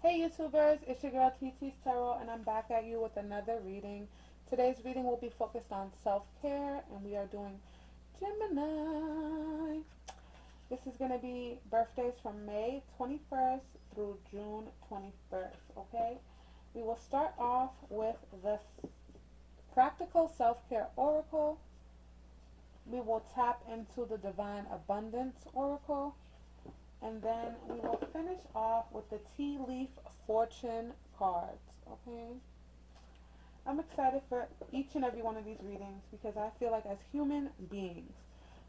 Hey YouTubers, it's your girl TT's Tarot and I'm back at you with another reading. Today's reading will be focused on self-care and we are doing Gemini. This is going to be birthdays from May 21st through June 21st, okay? We will start off with the Practical Self-Care Oracle. We will tap into the Divine Abundance Oracle. And then we will finish off with the Tea Leaf Fortune cards, okay? I'm excited for each and every one of these readings because I feel like as human beings,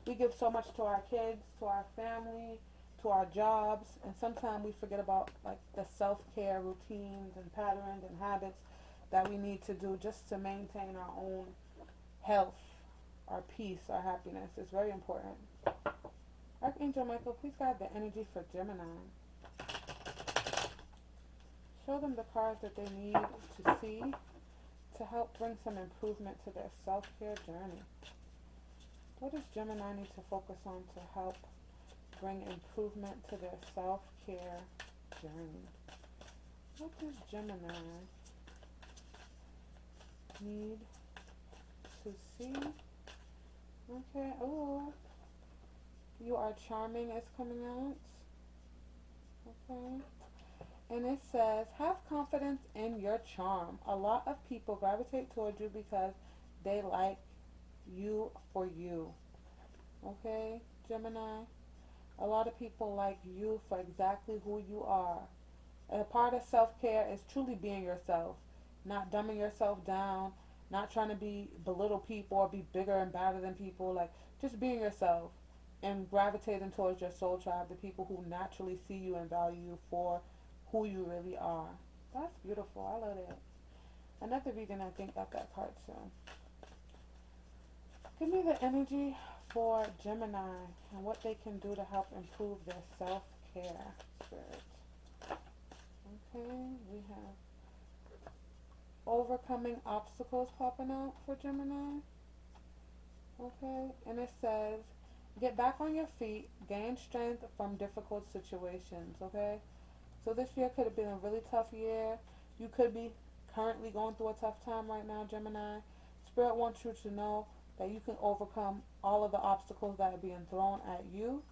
we give so much to our kids, to our family, to our jobs, and sometimes we forget about like the self-care routines and patterns and habits that we need to do just to maintain our own health, our peace, our happiness. It's very important. Archangel Michael, please guide the energy for Gemini. Show them the cards that they need to see to help bring some improvement to their self-care journey. What does Gemini need to focus on to help bring improvement to their self-care journey? What does Gemini need to see? Okay, oh, you are charming is coming out. Okay. And it says, have confidence in your charm. A lot of people gravitate towards you because they like you for you. Okay, Gemini? A lot of people like you for exactly who you are. And a part of self-care is truly being yourself, not dumbing yourself down, not trying to belittle people or be bigger and badder than people. Like, just being yourself and gravitating towards your soul tribe, the people who naturally see you and value you for who you really are. That's beautiful. I love it. Another reading, I think, got that card too. Give me the energy for Gemini and what they can do to help improve their self-care spirit. Okay, we have overcoming obstacles popping out for Gemini. Okay, and it says, get back on your feet, gain strength from difficult situations. Okay, so this year could have been a really tough year. You could be currently going through a tough time right now, Gemini. Spirit wants you to know that you can overcome all of the obstacles that are being thrown at you.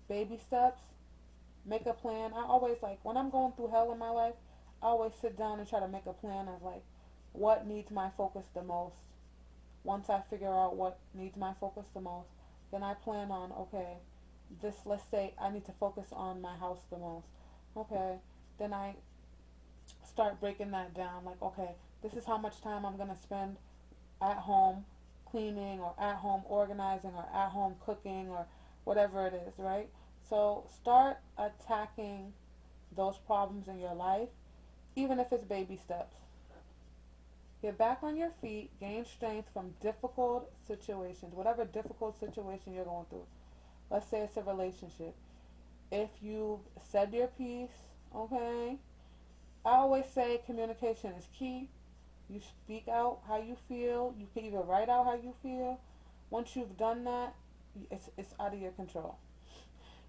Baby steps, make a plan. I always like, when I'm going through hell in my life, I always sit down and try to make a plan of like, what needs my focus the most. Once I figure out what needs my focus the most, then I plan on, okay, this, let's say I need to focus on my house the most. Okay, then I start breaking that down. Like, okay, this is how much time I'm going to spend at home cleaning or at home organizing or at home cooking or whatever it is, right? So start attacking those problems in your life, even if it's baby steps. Get back on your feet, gain strength from difficult situations, whatever difficult situation you're going through. Let's say it's a relationship. If you've said your piece, okay, I always say communication is key. You speak out how you feel. You can even write out how you feel. Once you've done that, it's out of your control.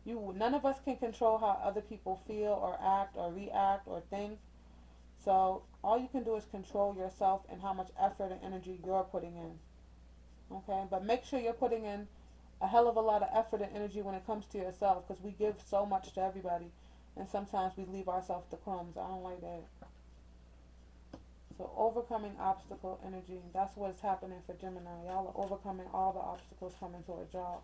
None of us can control how other people feel or act or react or think. So all you can do is control yourself and how much effort and energy you're putting in. Okay, but make sure you're putting in a hell of a lot of effort and energy when it comes to yourself, because we give so much to everybody and sometimes we leave ourselves the crumbs. I don't like that. So overcoming obstacle energy, that's what's happening for Gemini. Y'all are overcoming all the obstacles coming to a job.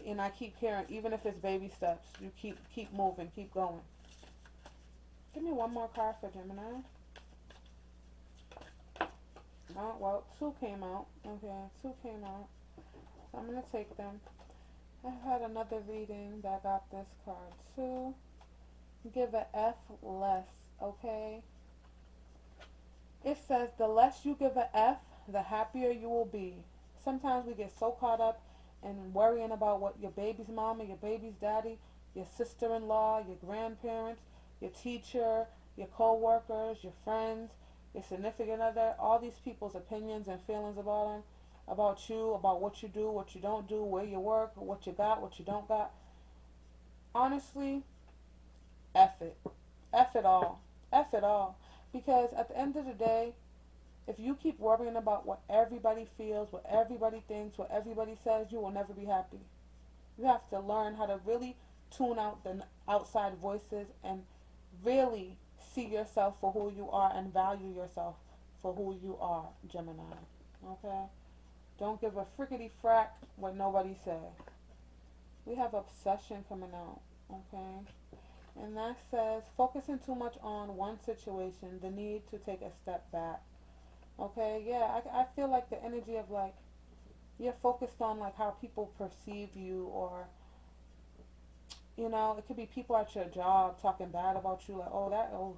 And I keep hearing, even if it's baby steps, you keep moving, keep going. Give me one more card for Gemini. Oh, well, two came out. Okay, two came out. So I'm going to take them. I had another reading that got this card too. Give a F less, okay? It says, the less you give a F, the happier you will be. Sometimes we get so caught up in worrying about what your baby's mama, your baby's daddy, your sister-in-law, your grandparents, your teacher, your co-workers, your friends, your significant other, all these people's opinions and feelings about them, about you, about what you do, what you don't do, where you work, what you got, what you don't got. Honestly, F it. F it all. F it all. Because at the end of the day, if you keep worrying about what everybody feels, what everybody thinks, what everybody says, you will never be happy. You have to learn how to really tune out the outside voices and really see yourself for who you are and value yourself for who you are, Gemini. Okay? Don't give a frickety frack what nobody say. We have obsession coming out. Okay? And that says focusing too much on one situation, the need to take a step back. Okay? Yeah, I feel like the energy of like you're focused on like how people perceive you, or it could be people at your job talking bad about you, like, oh,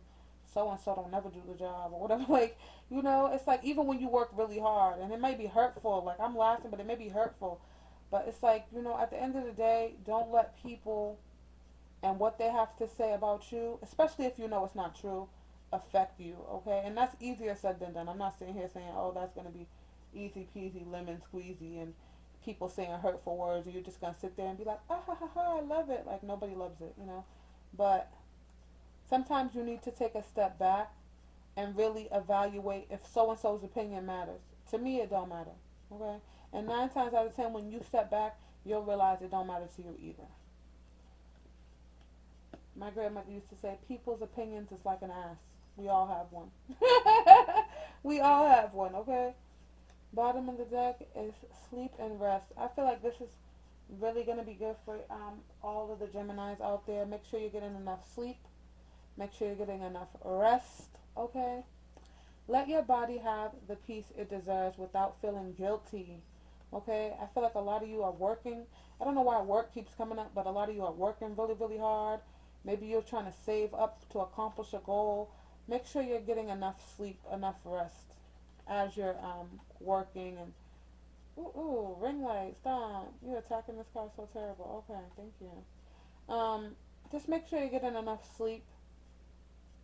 so and so don't never do the job or whatever. Like, it's like even when you work really hard and it may be hurtful, like I'm laughing, but it may be hurtful. But it's like, at the end of the day, don't let people and what they have to say about you, especially if you know it's not true, affect you, okay? And that's easier said than done. I'm not sitting here saying, oh, that's going to be easy peasy, lemon squeezy, and people saying hurtful words, and you're just going to sit there and be like, ah, ha, ha, ha, I love it. Like, nobody loves it. But sometimes you need to take a step back and really evaluate if so-and-so's opinion matters. To me, it don't matter, okay? And 9 times out of 10, when you step back, you'll realize it don't matter to you either. My grandmother used to say, people's opinions is like an ass. We all have one. We all have one, okay? Bottom of the deck is sleep and rest. I feel like this is really going to be good for all of the Geminis out there. Make sure you're getting enough sleep. Make sure you're getting enough rest, okay? Let your body have the peace it deserves without feeling guilty, okay? I feel like a lot of you are working. I don't know why work keeps coming up, but a lot of you are working really, really hard. Maybe you're trying to save up to accomplish a goal. Make sure you're getting enough sleep, enough rest as you're working. And ring light, stop. You're attacking this car so terrible. Okay, thank you. Just make sure you're getting enough sleep.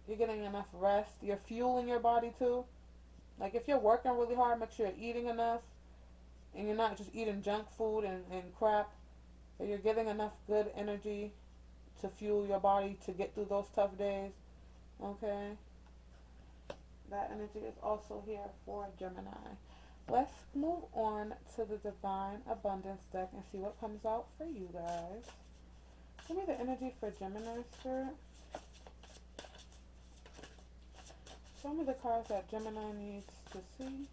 You're getting enough rest. You're fueling your body too. Like if you're working really hard, make sure you're eating enough. And you're not just eating junk food and crap. But you're getting enough good energy to fuel your body to get through those tough days. Okay? That energy is also here for Gemini. Let's move on to the Divine Abundance deck and see what comes out for you guys. Give me the energy for Gemini, Spirit. Show me the cards that Gemini needs to see.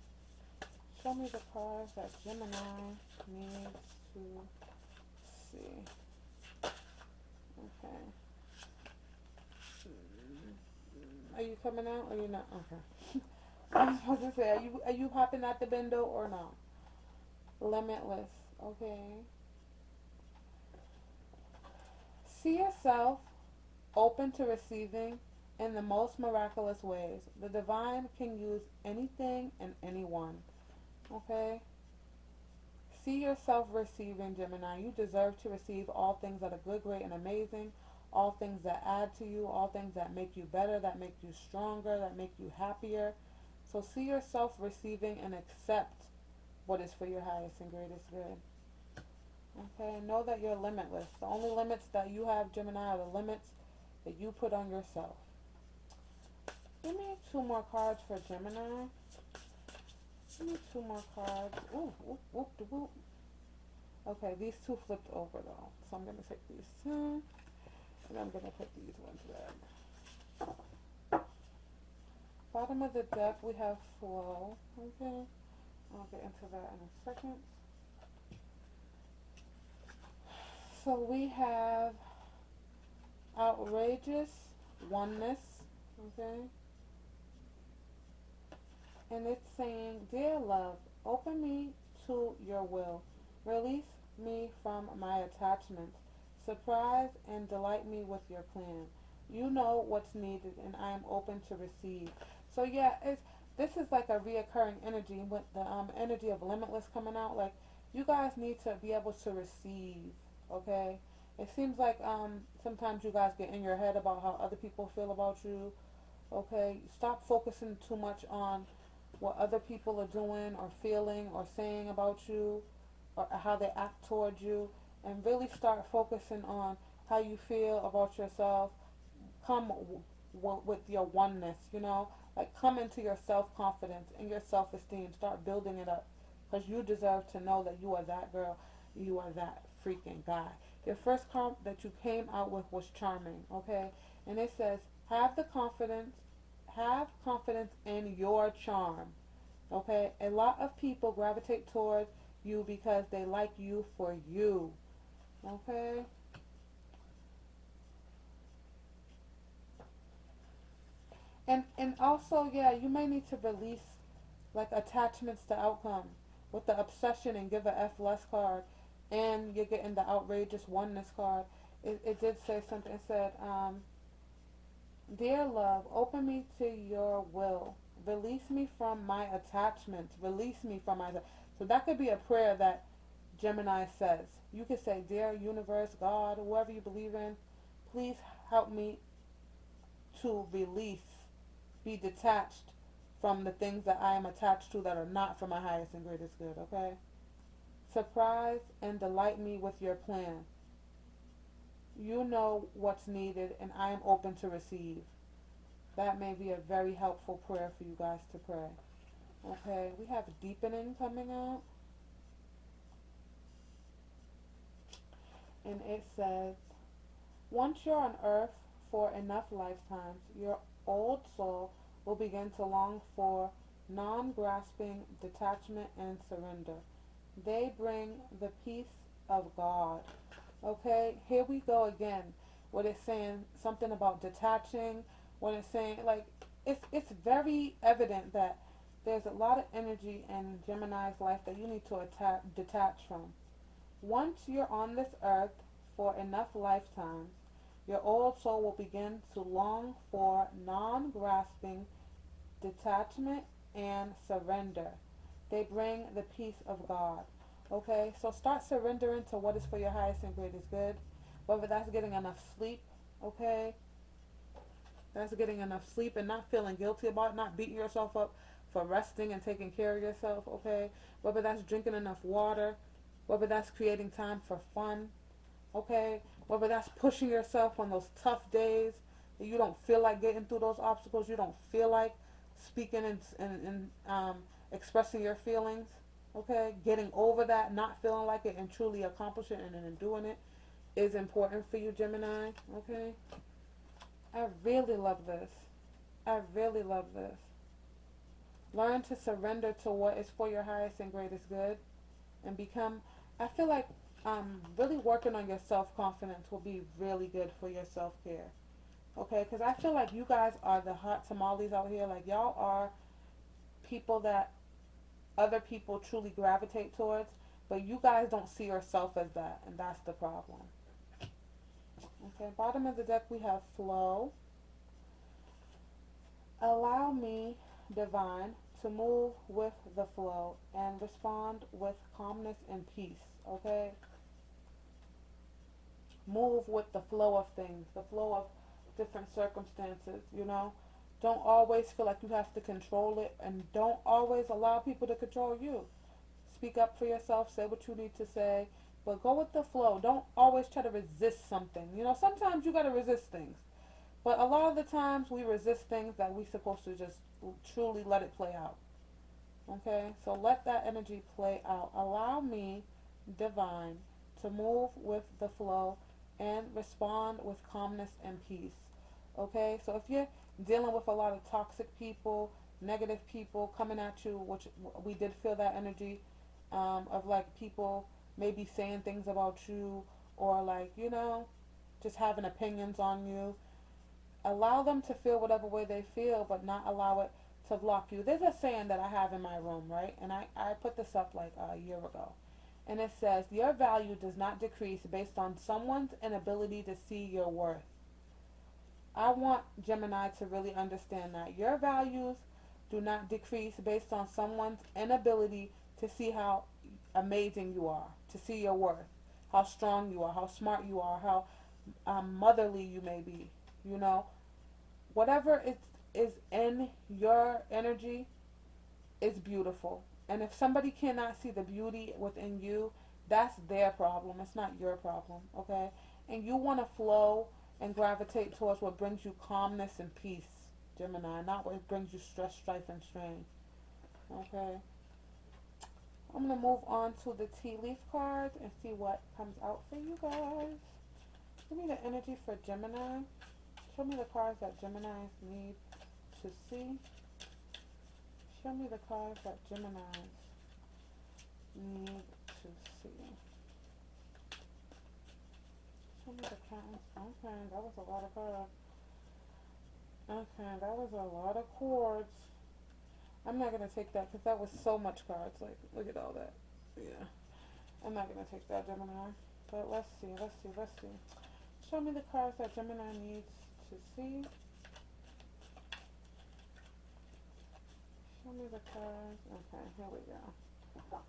Show me the cards that Gemini needs to see. Okay. Are you coming out or you not? Okay. I was supposed to say, are you hopping out the window or not? Limitless. Okay. See yourself open to receiving in the most miraculous ways. The divine can use anything and anyone. Okay? See yourself receiving, Gemini. You deserve to receive all things that are good, great, and amazing. All things that add to you. All things that make you better, that make you stronger, that make you happier. So see yourself receiving and accept what is for your highest and greatest good. Okay? Know that you're limitless. The only limits that you have, Gemini, are the limits that you put on yourself. Give me 2 more cards for Gemini. Give me 2 more cards. Ooh, whoop, whoop, whoop. Okay, these 2 flipped over though. So I'm going to take these 2. And I'm going to put these ones back. Bottom of the deck, we have flow. Okay. I'll get into that in a second. So we have outrageous oneness. Okay. And it's saying, dear love, open me to your will. Release me from my attachments. Surprise and delight me with your plan. You know what's needed, and I am open to receive. So yeah, this is like a reoccurring energy with the energy of limitless coming out. Like you guys need to be able to receive. Okay, it seems like sometimes you guys get in your head about how other people feel about you. Okay, stop focusing too much on what other people are doing or feeling or saying about you or how they act towards you, and really start focusing on how you feel about yourself. Come with your oneness, you know, like come into your self-confidence and your self-esteem, start building it up, because you deserve to know that you are that girl, you are that freaking guy. Your first comp that you came out with was charming, okay? And it says have the confidence, have confidence in your charm, okay? A lot of people gravitate towards you because they like you for you, okay? And also, yeah, you may need to release like attachments to outcome with the obsession and give a F less card, and you're getting the outrageous oneness card. It did say something. It said, dear love, open me to your will. Release me from my attachments. Release me from my. So that could be a prayer that Gemini says. You could say, dear universe, God, whoever you believe in, please help me to release, be detached from the things that I am attached to that are not for my highest and greatest good, okay? Surprise and delight me with your plan. You know what's needed, and I am open to receive. That may be a very helpful prayer for you guys to pray. Okay, we have deepening coming out, and it says, once you're on earth for enough lifetimes, your old soul will begin to long for non-grasping detachment and surrender. They bring the peace of God. Okay, here we go again. What it's saying something about detaching. What it's saying, like, it's very evident that there's a lot of energy in Gemini's life that you need to detach from. Once you're on this earth for enough lifetimes, your old soul will begin to long for non-grasping detachment and surrender. They bring the peace of God. Okay, so start surrendering to what is for your highest and greatest good. Whether that's getting enough sleep, okay? That's getting enough sleep and not feeling guilty about it, not beating yourself up for resting and taking care of yourself, okay? Whether that's drinking enough water, whether that's creating time for fun, okay? Whether that's pushing yourself on those tough days that you don't feel like getting through those obstacles, you don't feel like speaking and expressing your feelings, okay? Getting over that, not feeling like it, and truly accomplishing it and doing it is important for you, Gemini, okay? I really love this. I really love this. Learn to surrender to what is for your highest and greatest good and become, I feel like really working on your self-confidence will be really good for your self-care. Okay, because I feel like you guys are the hot tamales out here. Like, y'all are people that other people truly gravitate towards, but you guys don't see yourself as that, and that's the problem. Okay, bottom of the deck we have flow. Allow me, divine, to move with the flow and respond with calmness and peace. Okay, move with the flow of things, the flow of different circumstances, you know. Don't always feel like you have to control it, and don't always allow people to control you. Speak up for yourself, say what you need to say, but go with the flow. Don't always try to resist something. You know, sometimes you got to resist things, but a lot of the times we resist things that we're supposed to just truly let it play out. Okay, so let that energy play out. Allow me, divine, to move with the flow and respond with calmness and peace. Okay, so if you're dealing with a lot of toxic people, negative people coming at you, which we did feel that energy of like people maybe saying things about you, or like, you know, just having opinions on you, allow them to feel whatever way they feel, but not allow it to block you. There's a saying that I have in my room, right? And I put this up like a year ago. And it says, your value does not decrease based on someone's inability to see your worth. I want Gemini to really understand that. Your values do not decrease based on someone's inability to see how amazing you are, to see your worth, how strong you are, how smart you are, how motherly you may be. You know, whatever is in your energy is beautiful. And if somebody cannot see the beauty within you, that's their problem. It's not your problem, okay? And you want to flow and gravitate towards what brings you calmness and peace, Gemini, not what brings you stress, strife, and strain. Okay. I'm going to move on to the tea leaf cards and see what comes out for you guys. Give me the energy for Gemini. Show me the cards that Geminis need to see. Show me the cards that Geminis need to see. Show me the cards. Okay, that was a lot of cards. Okay, that was a lot of chords. I'm not going to take that because that was so much cards. Like, look at all that. Yeah. I'm not going to take that, Gemini. But let's see. Show me the cards that Gemini needs to see. Show me the cards. Okay, here we go.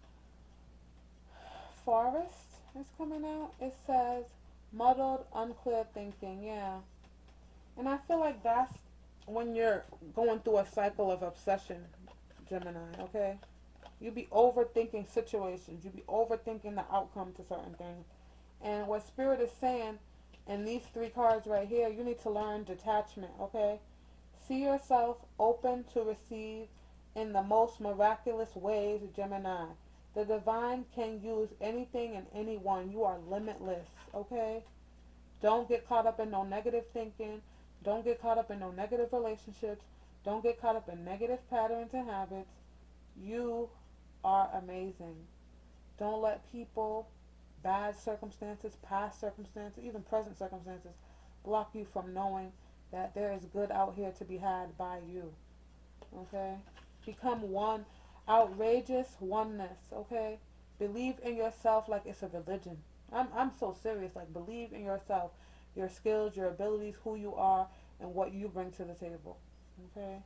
Forest is coming out. It says muddled, unclear thinking. Yeah. And I feel like that's when you're going through a cycle of obsession, Gemini, okay? You be overthinking situations. You be overthinking the outcome to certain things. And what Spirit is saying in these three cards right here, you need to learn detachment, okay? See yourself open to receive in the most miraculous ways, Gemini. The divine can use anything and anyone. You are limitless, okay? Don't get caught up in no negative thinking. Don't get caught up in no negative relationships. Don't get caught up in negative patterns and habits. You are amazing. Don't let people, bad circumstances, past circumstances, even present circumstances, block you from knowing that there is good out here to be had by you. Okay? Become one. Outrageous oneness. Okay? Believe in yourself like it's a religion. I'm so serious. Like, believe in yourself, your skills, your abilities, who you are, and what you bring to the table. Okay?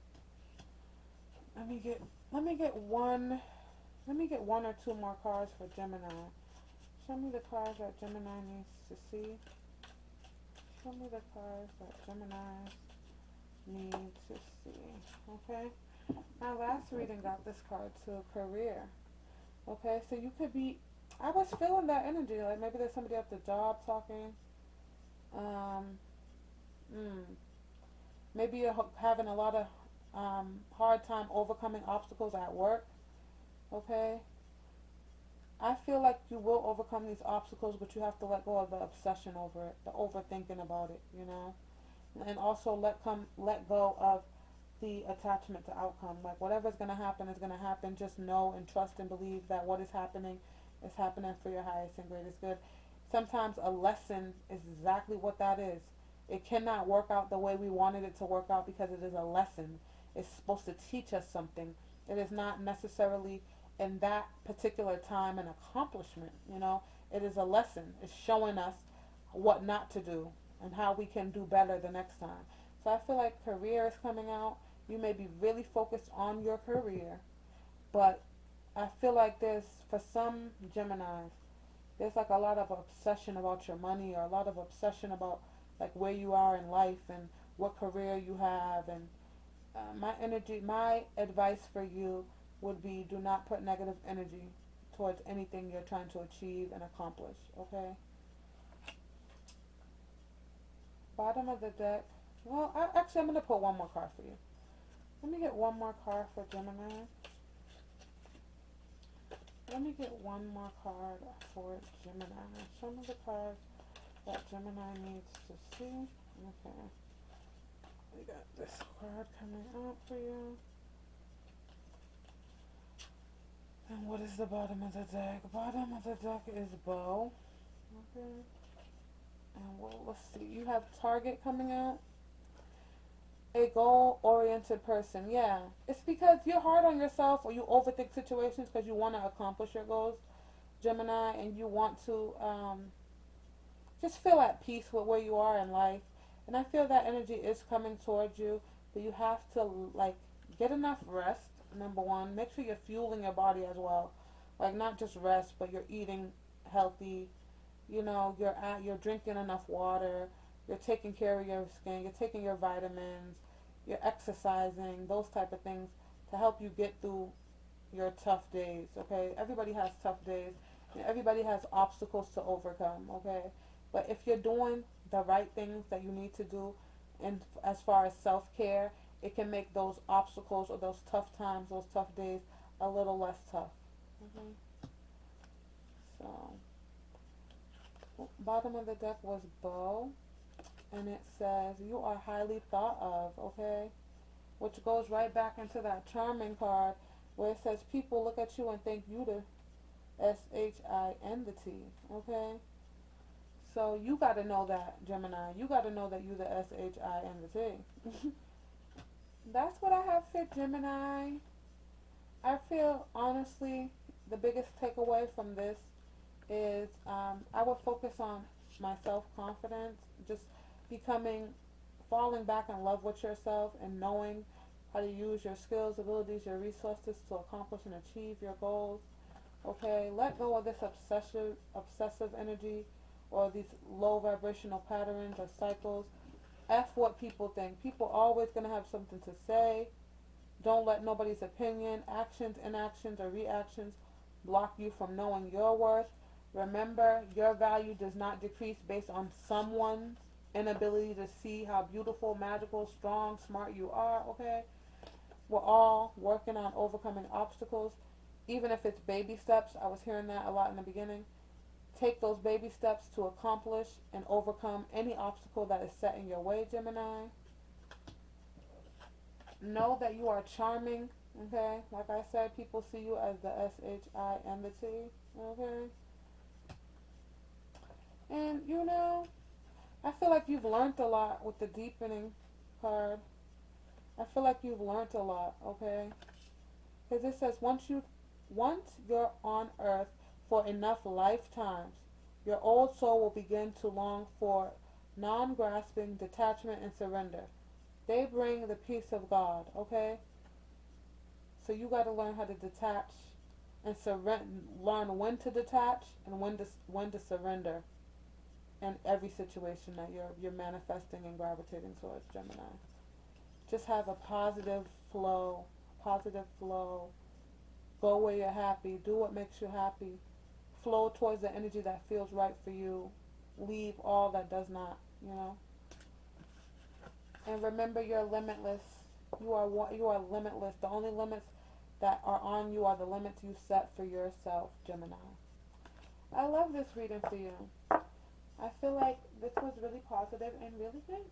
Let me get one or two more cards for Gemini. Show me the cards that Gemini needs to see. Show me the cards that Gemini need to see. Okay? My last reading got this card to career. Okay, so you could be, I was feeling that energy, like maybe there's somebody at the job talking. Um, Maybe you're having a lot of hard time overcoming obstacles at work. Okay, I feel like you will overcome these obstacles, but you have to let go of the obsession over it, the overthinking about it, you know, and also let go of the attachment to outcome. Like, whatever's gonna happen is gonna happen. Just know and trust and believe that what is happening for your highest and greatest good. Sometimes a lesson is exactly what that is. It cannot work out the way we wanted it to work out because it is a lesson. It's supposed to teach us something. It is not necessarily in that particular time an accomplishment, you know. It is a lesson. It's showing us what not to do and how we can do better the next time. So I feel like career is coming out. You may be really focused on your career, but I feel like there's, for some Geminis, there's like a lot of obsession about your money, or a lot of obsession about like where you are in life and what career you have. And my advice for you would be, do not put negative energy towards anything you're trying to achieve and accomplish. Okay. Bottom of the deck. Well, actually, I'm gonna put one more card for you. Let me get one more card for Gemini. Let me get one more card for Gemini. Show me the cards that Gemini needs to see. Okay. We got this card coming out for you. And what is the bottom of the deck? Bottom of the deck is bow. Okay. And well, let's see. You have target coming out. A goal-oriented person. Yeah. It's because you're hard on yourself, or you overthink situations because you want to accomplish your goals, Gemini, and you want to just feel at peace with where you are in life. And I feel that energy is coming towards you, but you have to like get enough rest. Number one, make sure you're fueling your body as well, like not just rest, but you're eating healthy. You know, you're drinking enough water. You're taking care of your skin. You're taking your vitamins. You're exercising. Those type of things to help you get through your tough days. Okay, everybody has tough days. Everybody has obstacles to overcome. Okay, but if you're doing the right things that you need to do, and as far as self-care, it can make those obstacles or those tough times, those tough days, a little less tough. Okay. So, bottom of the deck was Beau, and it says you are highly thought of. Okay, which goes right back into that charming card where it says people look at you and think you the SHIN. Okay, so you got to know that, Gemini. You got to know that you the SHIN. That's what I have for Gemini. I feel honestly the biggest takeaway from this is I would focus on my self confidence, just becoming, falling back in love with yourself and knowing how to use your skills, abilities, your resources to accomplish and achieve your goals. Okay, let go of this obsessive energy or these low vibrational patterns or cycles. F what people think. People always gonna have something to say. Don't let nobody's opinion, actions, inactions, or reactions block you from knowing your worth. Remember, your value does not decrease based on someone's inability to see how beautiful, magical, strong, smart you are, okay? We're all working on overcoming obstacles, even if it's baby steps. I was hearing that a lot in the beginning. Take those baby steps to accomplish and overcome any obstacle that is set in your way, Gemini. Know that you are charming, okay? Like I said, people see you as the SHIN, okay? And, you know, I feel like you've learned a lot with the deepening card. I feel like you've learned a lot, okay? Because it says once you're on earth for enough lifetimes, your old soul will begin to long for non-grasping detachment and surrender. They bring the peace of God, okay? So you got to learn how to detach and surrender. Learn when to detach and when to surrender in every situation that you're manifesting and gravitating towards, Gemini. Just have a positive flow, positive flow. Go where you're happy. Do what makes you happy. Flow towards the energy that feels right for you. Leave all that does not, you know. And remember, you're limitless. You are limitless. The only limits that are on you are the limits you set for yourself, Gemini. I love this reading for you. I feel like this was really positive and really great.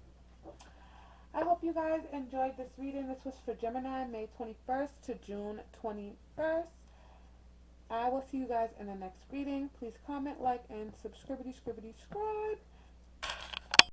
I hope you guys enjoyed this reading. This was for Gemini, May 21st to June 21st. I will see you guys in the next reading. Please comment, like, and subscribe.